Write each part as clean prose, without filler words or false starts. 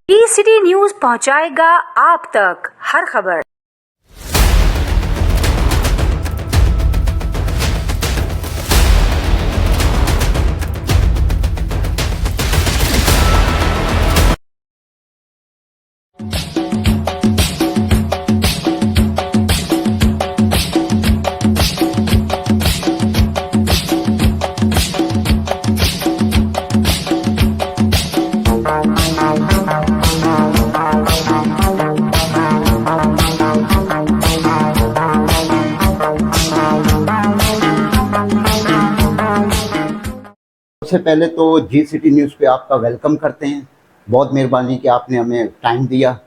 T city news पहुंचाएगा आप तक हर खबर। सबसे पहले तो जी सिटी न्यूज़ पे आपका वेलकम करते हैं। बहुत मेहरबानी कि आपने हमें टाइम दिया।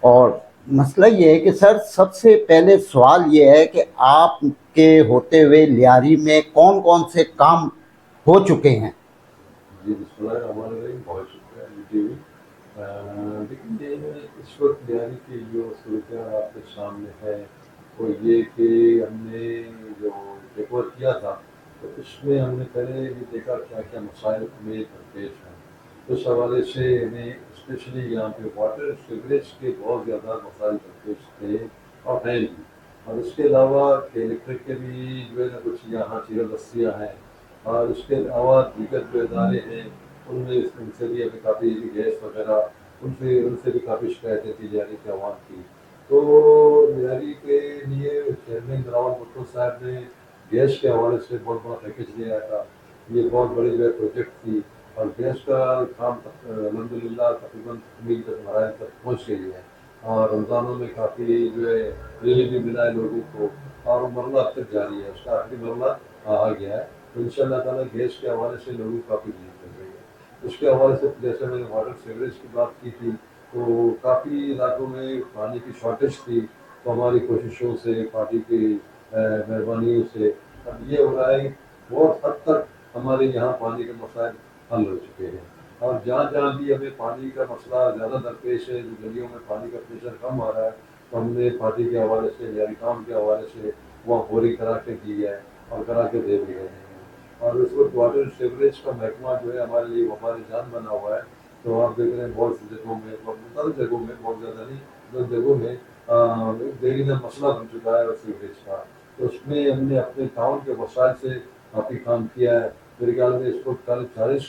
और मसला ये है कि सर, सबसे पहले सवाल ये है कि आपके होते हुए लियारी में कौन कौन से काम हो चुके हैं? जी बिस्मिल्लाहिर्रहमानिर्रहीम, बहुत शुक्रिया टीवी। लेकिन ये इस वक्त लियारी की जो सूरत आपके सामने है वो ये कि हमने जो पेपर किया था तो उसमें हमने पहले ये देखा क्या क्या मसाइल हमें दरपेश हैं। तो उस हवाले से हमें स्पेशली यहाँ पे वाटर सीवरेज के बहुत ज़्यादा मसाइल दरपेश थे और हैं भी। और उसके अलावा इलेक्ट्रिक के भी जो है ना कुछ यहाँ चीज़ें दस्तियाँ हैं। और उसके अलावा दीगर जो इदारे हैं उनमें उनसे भी हमें काफ़ी गैस वगैरह उनसे भी काफ़ी शिकायतें थी लियारी के अवाम की। तो लियारी के लिए चेयरमैन बिलावल भुट्टो साहब ने गैस के हवाले से बहुत बड़ा पैकेज लिया था। ये बहुत बड़ी जो है प्रोजेक्ट थी और गैस का काम अल्हम्दुलिल्लाह तकरीबन तकमील तक मराहल तक पहुँच गई है। और रमज़ानों में काफ़ी जो है रिलीफ भी मिला है लोगों को और मरला अब तक जारी है, उसका आखिरी मरला आ गया है। तो इंशाअल्लाह ताला गैस के हवाले से लोगों को काफ़ी रिलीफ मिल रही है। उसके हवाले से जैसे मैंने वाटर सीवरेज की बात की थी तो काफ़ी इलाकों में पानी की शॉर्टेज थी। तो हमारी कोशिशों से पार्टी की मेहरबानियों से अब ये हो रहा है कि बहुत हद तक हमारे यहाँ पानी के मसाइल हल हो चुके हैं। और जहाँ जहाँ भी हमें पानी का मसला ज़्यादा दरपेश है, जो गलियों में पानी का प्रेशर कम आ रहा है, तो हमने पार्टी के हवाले से लियारी काम के हवाले से वहाँ बोरिंग करा के दी है और करा के दे भी रहे हैं। और इस वक्त वाटर सीवरेज का महकमा जो है हमारे लिए हमारी जान बना हुआ है। तो आप देख रहे हैं बहुत सी जगहों में, बहुत जगहों में, बहुत ज़्यादा नहीं, बहुत जगहों में देरीना मसला बन चुका है सीवरेज का। तो उसमें हमने अपने टाउन के वसाइल से काफ़ी काम किया है। मेरे ख्याल में इस वक्त 40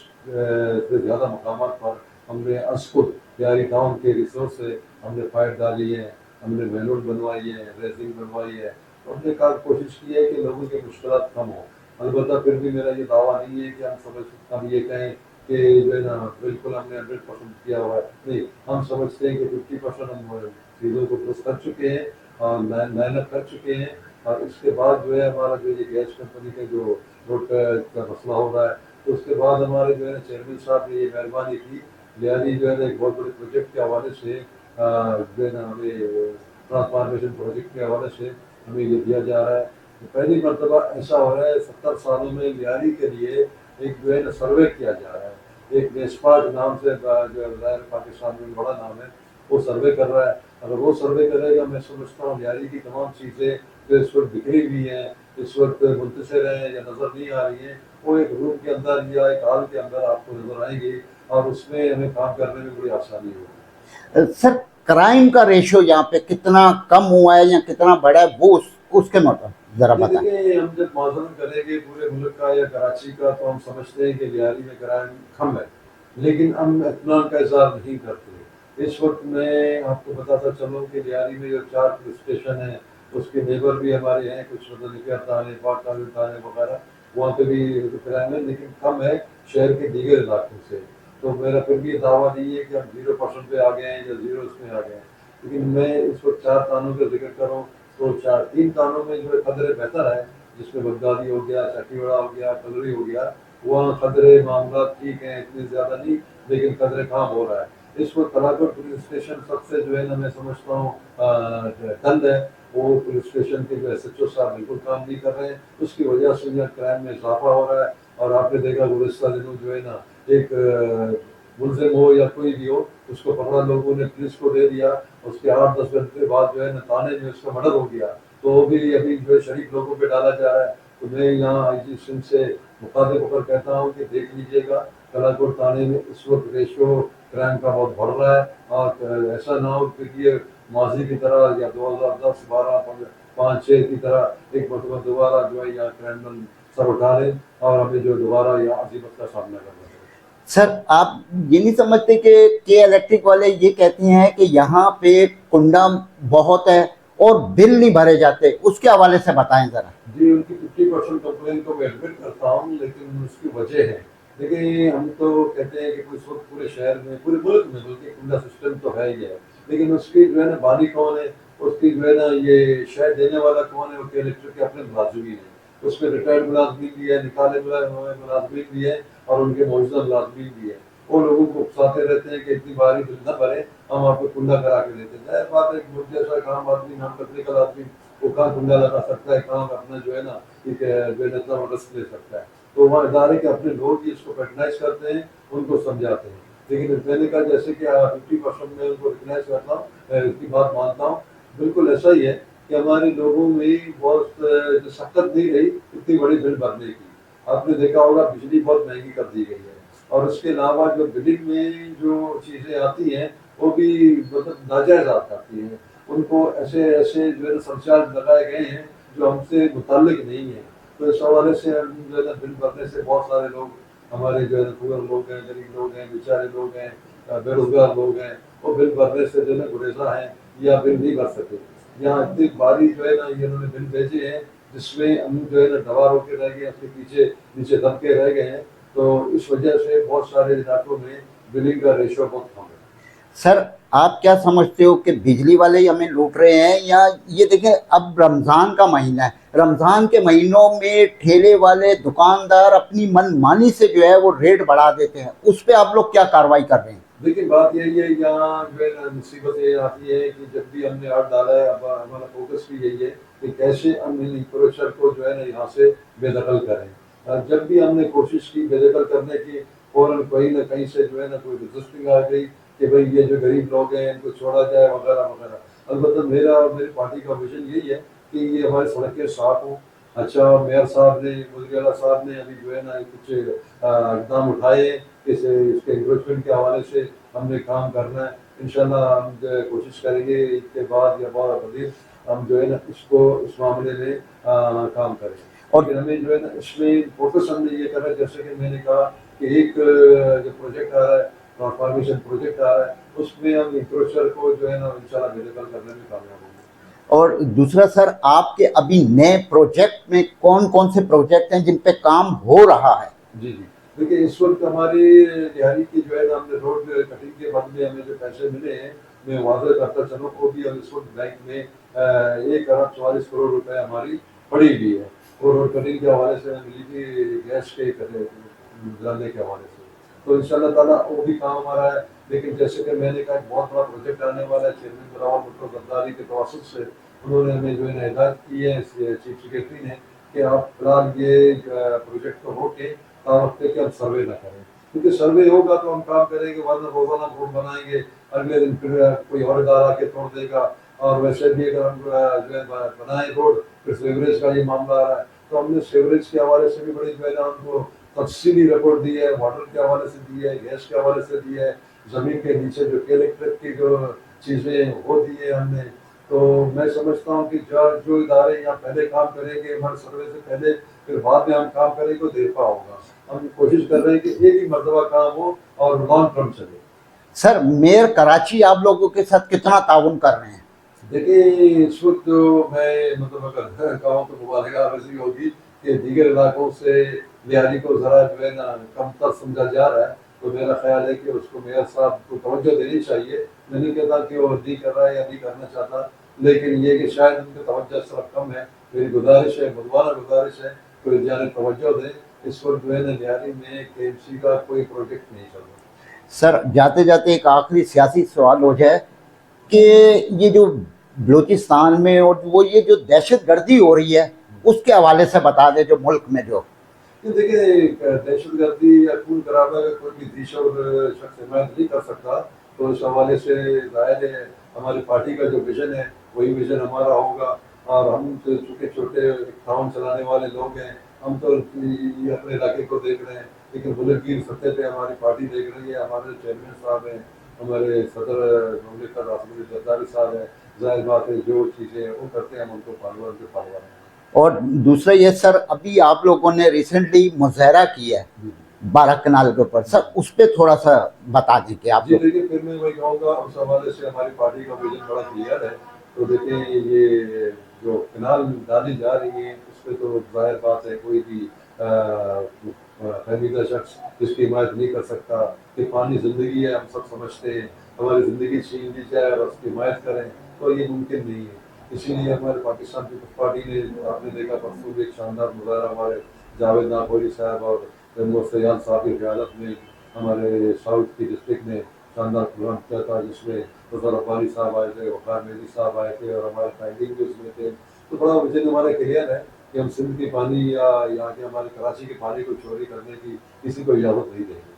से ज़्यादा मकाम पर हमने असकुद लियारी टाउन के रिसोर्स से हमने पाइप डाली है, हमने मेन रोड बनवाई है, रेजिंग बनवाई है। तो हमने कोशिश की है कि लोगों की मुश्किलात कम हो। अलबत्ता फिर भी मेरा ये दावा नहीं है कि हम ये कहें कि जो है ना बिल्कुल हमने 100% किया हुआ है। नहीं, हम समझते हैं कि 50% हम चीज़ों को दुरुस्त कर चुके हैं और मेहनत कर चुके हैं। और इसके बाद जो है हमारा जो ये गैस कंपनी का जो रोड का मसला हो रहा है तो उसके बाद हमारे जो है चेयरमैन साहब ने ये मेहरबानी की, लियारी जो है ना एक बहुत बड़े प्रोजेक्ट के हवाले से जो है ना हमें ट्रांसफार्मेशन प्रोजेक्ट के हवाले से हमें ये दिया जा रहा है। तो पहली मरतबा ऐसा हो रहा है 70 सालों में लियारी के लिए एक जो है ना सर्वे किया जा रहा है। एक नेस्पा के नाम से जो है पाकिस्तान में बड़ा नाम है, वो सर्वे कर रहा है। अगर वो सर्वे करेगा मैं समझता हूँ लियारी की तमाम चीज़ें जो इस वक्त बिखरी हुई हैं, इस वक्त मुंतशिर हैं या नज़र नहीं आ रही हैं, वो एक रूम के अंदर या एक हाल के अंदर आपको नजर आएंगी और उसमें हमें काम करने में बड़ी आसानी होगी। सर, क्राइम का रेशो यहाँ पे कितना कम हुआ है या कितना बढ़ा है, वो उसके मतलब जरा बताएं। देखिए, हम जब मौजूद करेंगे पूरे मुल्क का या कराची का तो हम समझते हैं कि लियारी में क्राइम कम है, लेकिन हम इत्मीनान का इजहार नहीं करते। इस वक्त मैं आपको बताता चलूँ कि लियारी में जो 4 पुलिस स्टेशन हैं उसके नेबर भी हमारे हैं, कुछ मतलब थाने, पाक थाने वगैरह, वहाँ पे भी क्राइम है लेकिन कम है शहर के दीगर इलाकों से। तो मेरा फिर भी ये दावा नहीं है कि हम 0% पे आ गए हैं या 0 उसमें आ गए हैं। लेकिन मैं इस वक्त 4 थानों का जिक्र करूँ तो 3 थानों में जो है खतरे बेहतर है, जिसमें बगदादी हो गया, चटीवाड़ा हो गया, कलरी हो गया, वहाँ खतरे मामला ठीक हैं, इतने ज़्यादा नहीं, लेकिन खतरे काम हो रहा है। इस वक्त कलाकोट पुलिस स्टेशन सबसे जो है ना मैं समझता हूँ ठंड है। वो पुलिस स्टेशन के जो SHO साहब बिल्कुल काम नहीं कर रहे हैं, उसकी वजह से जो क्राइम में इजाफा हो रहा है। और आपने देखा गुज़श्ता दिनों जो है ना एक मुलजिम हो या कोई भी हो उसको पकड़ा लोगों ने पुलिस को दे दिया, उसके 8-10 घंटे बाद जो है ना थाने में उसका मर्डर हो गया। तो वो भी अभी जो है शरीफ लोगों पे डाला जा रहा है। तो मैं यहाँ IG सिंह से मुखातिब होकर कहता हूँ कि देख लीजिएगा कलाकोट थाने में इस वक्त रेशो کرائم کا بہت بڑھ رہا ہے، اور ایسا نہ ہو کہ یہ ماضی کی طرح یا 2010 12 5 6 کی طرح ایک مرتبہ دوبارہ جو ہے یہاں کرائمنل سر اٹھا لیں اور ہمیں جو دوبارہ یہاں عصیبت کا سامنا کرنا پڑے۔ سر آپ یہ نہیں سمجھتے کہ الیکٹرک والے یہ کہتے ہیں کہ یہاں پہ کنڈا بہت ہے اور بل نہیں بھرے جاتے، اس کے حوالے سے بتائیں ذرا۔ جی ان کی 50% کمپلین کو میں ایڈمٹ کرتا ہوں، لیکن اس کی وجہ ہے، دیکھیں ہم تو کہتے ہیں کہ اس وقت پورے شہر میں پورے ملک میں بلکہ کنڈا سسٹم تو ہے ہی ہے، لیکن اس کی جو ہے نا بانی کون ہے، اس کی جو ہے نا یہ شہر دینے والا کون ہے، وہ الیکٹرک کے اپنے ملازمین ہیں، اس میں ریٹائرڈ ملازمین بھی ہے، نکالے ہوئے ملازمین بھی ہیں اور ان کے موجودہ ملازمین بھی ہیں۔ وہ لوگوں کو اکساتے رہتے ہیں کہ اتنی باری بل نہ بھریں، ہم آپ کو کنڈا کرا کے دیتے ہیں۔ ظاہر بات ہے کہ مجھ جیسا کام آدمی نان ٹیکنیکل آدمی وہ کہاں کنڈا لگا سکتا ہے، کہاں اپنا جو ہے نا ایک جو ہے اتنا رسک لے سکتا ہے۔ تو وہاں ادارے کے اپنے لوگ ہی اس کو پیٹرنائز کرتے ہیں، ان کو سمجھاتے ہیں، لیکن میں نے کہا جیسے کہ 50% میں ان کو ریکگنائز کرتا ہوں، اس کی بات مانتا ہوں، بالکل ایسا ہی ہے کہ ہمارے لوگوں میں بہت جو سخت نہیں رہی اتنی بڑی بل بھرنے کی۔ آپ نے دیکھا ہوگا بجلی بہت مہنگی کر دی گئی ہے، اور اس کے علاوہ جو بلنگ میں جو چیزیں آتی ہیں وہ بھی مطلب ناجائز آتی ہیں، ان کو ایسے ایسے جو ہے سرچارج لگائے گئے ہیں جو ہم سے متعلق نہیں ہیں۔ تو اس حوالے سے ہم جو ہے نا بل بھرنے سے بہت سارے لوگ ہمارے جو ہے پور لوگ ہیں، غریب لوگ ہیں، بیچارے لوگ ہیں، بے روزگار لوگ ہیں، وہ بل بھرنے سے جو ہے نا گریزاں ہیں یا بل نہیں بھر سکے۔ یہاں اتنی باری جو ہے نا یہ انہوں نے بل بھیجے ہیں جس میں ہم جو ہے نا ڈبا ہو کے رہ گئے، اس کے پیچھے نیچے دب کے رہ گئے ہیں، تو اس وجہ سے بہت سارے علاقوں میں بلنگ کا ریشو بہت کم ہے۔ سر آپ کیا سمجھتے ہو کہ بجلی والے ہی ہمیں لوٹ رہے ہیں، یا یہ دیکھیں اب رمضان کا مہینہ ہے، رمضان کے مہینوں میں ٹھیلے والے دکاندار اپنی من مانی سے جو ہے وہ ریٹ بڑھا دیتے ہیں، اس پہ آپ لوگ کیا کارروائی کر رہے ہیں؟ لیکن بات یہی ہے یہاں جو ہے نا مصیبت یہ آتی ہے کہ جب بھی ہم نے ہاتھ ڈالا ہے، اب ہمارا فوکس بھی یہی ہے کہ کیسے ہم ان انکروچر کو جو ہے نا یہاں سے بے دخل کریں۔ اور جب بھی ہم نے کوشش کی بے دخل کرنے کی، فوراً کہیں نہ کہیں سے جو ہے نا کوئی رجسٹنگ آ گئی کہ بھئی یہ جو غریب لوگ ہیں ان کو چھوڑا جائے وغیرہ وغیرہ۔ البتہ میرا اور میری پارٹی کا ویژن یہی ہے کہ یہ ہماری سڑکیں صاف ہوں۔ اچھا میئر صاحب نے، وزیر اعلیٰ صاحب نے ابھی جو ہے نا کچھ اقدام اٹھائے ہیں، اس کے انکروچمنٹ کے حوالے سے ہم نے کام کرنا ہے۔ انشاءاللہ ہم جو ہے کوشش کریں گے اس کے بعد یا بعد مزید ہم جو ہے نا اس کو اس معاملے میں کام کریں، اور ہمیں جو ہے نا اس میں فوکس ہم نے یہ کرا ہے، جیسے کہ میں نے کہا کہ ایک جو پروجیکٹ آ رہا ہے، ٹرانسفارمیشن پروجیکٹ آ رہا ہے، اس میں ہم انکروچر کو جو ہے نا انشاءاللہ میڈیکل کرنے میں کامیاب ہوں گے۔ اور دوسرا سر آپ کے ابھی نئے پروجیکٹ میں کون کون سے پروجیکٹ ہیں جن پہ کام ہو رہا ہے؟ جی جی دیکھیے اس وقت ہماری دہلی کی جو ہے نا ہم نے روڈ کٹنگ کے بدلے ہمیں جو پیسے ملے ہیں، میں واضح کرتا چلوں کو بھی، اور اس وقت بینک میں 1,44 کروڑ روپے ہماری پڑی ہوئی ہے، اور روڈ کٹنگ کے حوالے سے ملی تھی گیس کے دلانے کے حوالے سے، تو انشاءاللہ تعالیٰ وہ بھی کام آ رہا ہے۔ لیکن جیسے کہ میں نے کہا ایک بہت بڑا پروجیکٹ آنے والا ہے، چیئرمین بلاول بھٹو زرداری کے توسط سے انہوں نے ہمیں جو ہے نا ہدایت کی ہے چیف سیکریٹری نے کہ آپ فی الحال یہ پروجیکٹ کو ہو کے وقت کہ ہم سروے نہ کریں، کیونکہ سروے ہوگا تو ہم کام کریں گے، ورنہ روزانہ روڈ بنائیں گے، اگلے دن پھر کوئی اور ادارہ آ کے توڑ دے گا، اور ویسے بھی اگر ہم جو ہے بنائیں روڈ پھر سیوریج کا یہ معاملہ آ رہا ہے، تو ہم نے سیوریج کے حوالے سے بھی بڑی جو ہے نا ہم کو تفصیلی رپورٹ دی ہے، واٹر کے حوالے سے دی ہے، گیس کے حوالے سے دی ہے، زمین کے نیچے جو الیکٹرک کی جو چیزیں وہ دی ہے ہم نے۔ تو میں سمجھتا ہوں کہ جو ادارے یہاں پہلے کام کریں گے ہمارے سروے سے پہلے، پھر بعد میں ہم کام کریں گے تو دیرپا ہوگا۔ ہم کوشش کر رہے ہیں کہ ایک ہی مرتبہ کام ہو اور لانگ ٹرم چلے۔ سر میئر کراچی آپ لوگوں کے ساتھ کتنا تعاون کر رہے ہیں؟ دیکھیں اس وقت میں مطلب اگر کہوں تو مبالغہ ویسی ہوگی کہ دیگر علاقوں سے بہاری کو ذرا جو ہے نا کم تر سمجھا جا رہا ہے، تو میرا خیال ہے کہ اس کو میئر صاحب کو توجہ دینی چاہیے۔ میں نہیں کہتا کہ وہ نہیں کر رہا ہے یا نہیں کرنا چاہتا، لیکن یہ کہ شاید ان کی توجہ اس طرف کم ہے۔ میری گزارش ہے، مدوانہ گزارش ہے، کوئی جانب توجہ دیں۔ اس وقت جو ہے نا بہاری میں KMC کا کوئی پروجیکٹ نہیں چل رہا۔ سر جاتے جاتے ایک آخری سیاسی سوال ہو جائے کہ یہ جو بلوچستان میں اور وہ یہ جو دہشت گردی ہو رہی ہے اس کے حوالے سے بتا دیں، جو ملک میں جو دیکھیں دہشت گردی یا خون خرابہ کا کوئی بھی دیش اور شخص حمایت نہیں کر سکتا، تو اس حوالے سے ظاہر ہے ہماری پارٹی کا جو ویژن ہے وہی ویژن ہمارا ہوگا، اور ہم چونکہ چھوٹے ٹاؤن چلانے والے لوگ ہیں، ہم تو اپنے علاقے کو دیکھ رہے ہیں، लेकिन बुजुर्ग सत्य पे हमारी पार्टी देख रही है, हमारे चेयरमैन साहब हैं, हमारे सदर ममलिकत राशिद जरदारी साहब हैं, जाहिर बात है जो चीज़ें वो करते हैं हम उनको फॉलो हैं। और दूसरा ये सर, अभी आप लोगों ने रिसेंटली मुजाहरा किया है 12 कनाल के ऊपर, सर उस पर थोड़ा सा बता दें कि आप जी लोग। देखिए, फिर मैं वही कहूँगा, उस हवाले से हमारी पार्टी का विजन बड़ा क्लियर है। तो देखिए, ये जो कैनाल डाली जा रही है उस पर तो जाहिर बात है कोई भी फहमीदा शख्स इसकी हिमायत नहीं कर सकता कि पानी ज़िंदगी है, हम सब समझते हैं, हमारी ज़िंदगी छीन ली जाए और उसकी हिमायत करें तो ये मुमकिन नहीं है। इसीलिए हमारे पाकिस्तान पीपल्स पार्टी ने, आपने देखा परसों भी एक शानदार मुजाहरा हमारे जावेद नागौरी साहब और सयाद साहब की क़यादत में हमारे साउथ की डिस्ट्रिक्ट में शानदार प्रोग्राम किया था, जिसमें फजल अब्बारी साहब आए थे, वक़ार मेहदी साहब आए थे और हमारे फाइंडिंग भी उसमें थे। तो बड़ा विजन हमारा क्लियर है कि हम सिंध की पानी या यहाँ के हमारे कराची के पानी को चोरी करने की किसी को इजाज़त नहीं देंगे।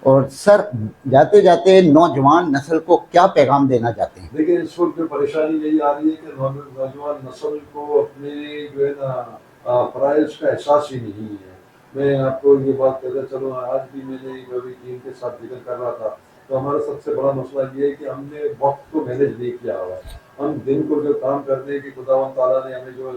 और सर जाते जाते नौजवान नस्ल को क्या पैगाम देना चाहते हैं? देखिए, इस वक्त जो परेशानी यही आ रही है कि नौजवान नस्ल को अपने जो है ना फ़राइज़ का एहसास ही नहीं है। मैं आपको ये बात कहता चलूँ, आज भी मैं टीम के साथ जिक्र कर रहा था, तो हमारा सबसे बड़ा मसला ये है कि हमने वक्त को मैनेज नहीं किया हुआ है। हम दिन को जो काम करते हैं कि खुदावंद ताला ने हमें जो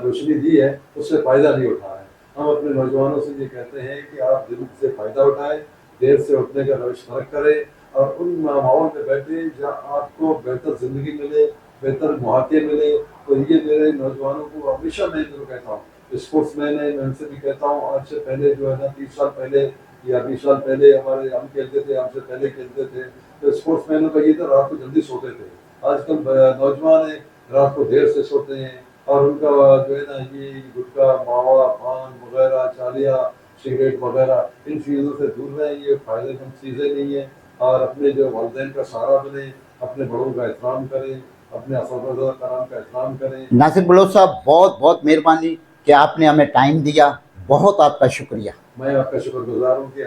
रोशनी दी है उससे फ़ायदा नहीं उठा रहे हैं। हम अपने नौजवानों से ये कहते हैं कि आप दिन से फ़ायदा उठाएं, देर से उठने का रवैश तर्क करें और उन माहौल में बैठे जहाँ आपको बेहतर ज़िंदगी मिले, बेहतर मौके मिले। तो ये मेरे नौजवानों को हमेशा मैं इनको कहता हूँ, स्पोर्ट्स मैन है, मैं उनसे भी कहता हूँ, आज से पहले जो है ना 30 साल पहले या 20 साल पहले हमारे हम खेलते थे, हमसे पहले खेलते थे, तो स्पोर्ट्स मैनों का ये था रात को जल्दी सोते थे। आजकल नौजवान है रात को देर से सोते हैं और उनका जो है ना ये गुटखा, मावा, पान वगैरह, चालिया, सिगरेट वगैरह, इन चीज़ों से दूर रहें। ये फ़ायदेमंद चीज़ें नहीं है। और अपने जो वालिदैन का सहारा बने, अपने बड़ों का एहतराम करें, अपने असरदार कराम का एहतराम करें। नासिर बलोच साहब, बहुत बहुत मेहरबानी कि आपने हमें टाइम दिया, बहुत आपका शुक्रिया। मैं आपका शुक्रगुजार हूँ कि